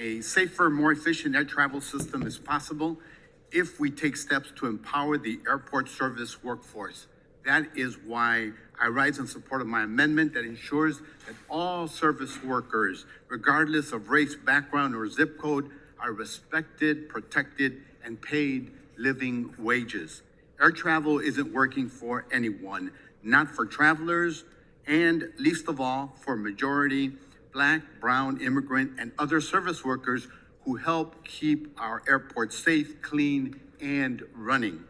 A safer, more efficient air travel system is possible if we take steps to empower the airport service workforce. That is why I rise in support of my amendment that ensures that all service workers, regardless of race, background, or zip code, are respected, protected, and paid living wages. Air travel isn't working for anyone, not for travelers, and least of all, for majority Black, brown, immigrant, and other service workers who help keep our airports safe, clean, and running.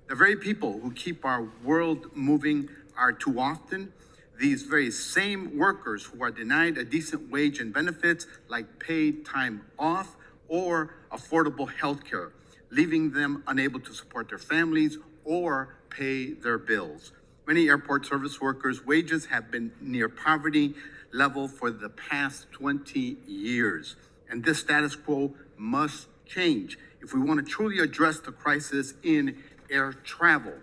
The very people who keep our world moving are too often these very same workers who are denied a decent wage and benefits like paid time off or affordable health care, leaving them unable to support their families or pay their bills. Many airport service workers' wages have been near poverty level for the past 20 years, and this status quo must change if we want to truly address the crisis in air travel.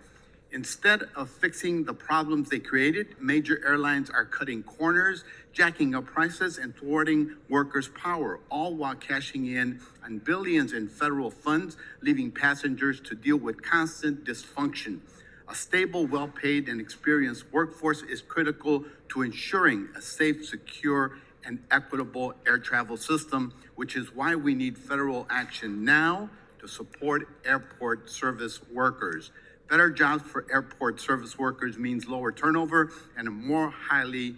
Instead of fixing the problems they created, major airlines are cutting corners, jacking up prices, and thwarting workers' power, all while cashing in on billions in federal funds, leaving passengers to deal with constant dysfunction. A stable, well-paid, and experienced workforce is critical to ensuring a safe, secure, and equitable air travel system, which is why we need federal action now to support airport service workers. Better jobs for airport service workers means lower turnover and a more highly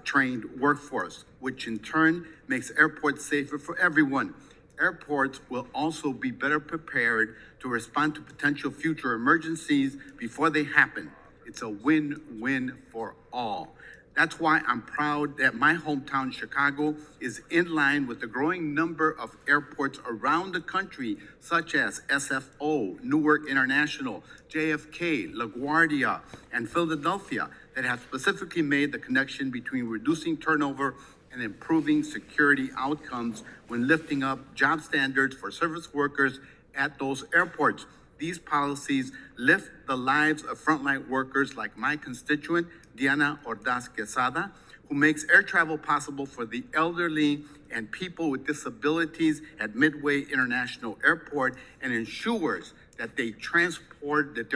trained workforce, which in turn makes airports safer for everyone. Airports will also be better prepared to respond to potential future emergencies before they happen. It's a win-win for all. That's why I'm proud that my hometown, Chicago, is in line with the growing number of airports around the country, such as SFO, Newark International, JFK, LaGuardia, and Philadelphia, that have specifically made the connection between reducing turnover and improving security outcomes when lifting up job standards for service workers at those airports. These policies lift the lives of frontline workers like my constituent, Diana Ordaz Quezada, who makes air travel possible for the elderly and people with disabilities at Midway International Airport and ensures that they're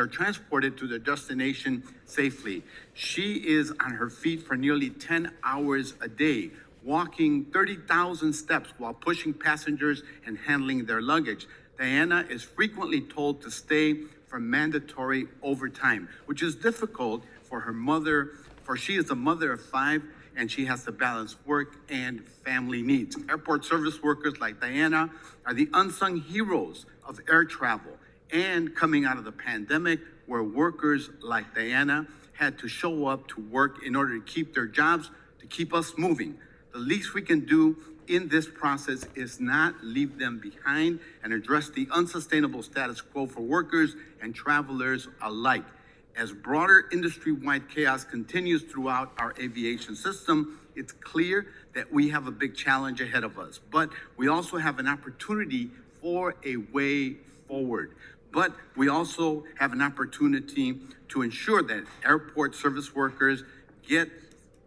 transported to their destination safely. She is on her feet for nearly 10 hours a day, walking 30,000 steps while pushing passengers and handling their luggage. Diana is frequently told to stay for mandatory overtime, which is difficult for her mother, for she is a mother of 5 and she has to balance work and family needs. Airport service workers like Diana are the unsung heroes of air travel. And coming out of the pandemic, where workers like Diana had to show up to work in order to keep their jobs, to keep us moving. The least we can do in this process is not leave them behind and address the unsustainable status quo for workers and travelers alike. As broader industry-wide chaos continues throughout our aviation system, it's clear that we have a big challenge ahead of us, but we also have an opportunity for a way forward. But we also have an opportunity to ensure that airport service workers get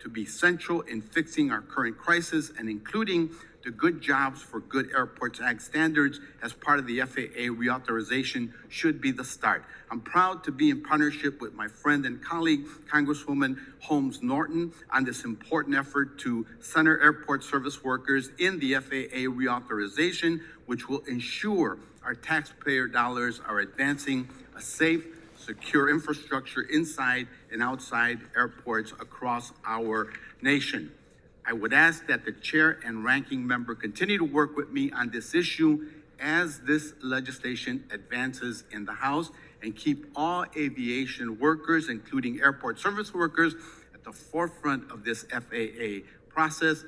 to be central in fixing our current crisis and including the Good Jobs for Good Airports Act standards as part of the FAA reauthorization should be the start. I'm proud to be in partnership with my friend and colleague, Congresswoman Holmes Norton, on this important effort to center airport service workers in the FAA reauthorization, which will ensure our taxpayer dollars are advancing a safe, secure infrastructure inside and outside airports across our nation. I would ask that the chair and ranking member continue to work with me on this issue as this legislation advances in the House and keep all aviation workers, including airport service workers, at the forefront of this FAA process.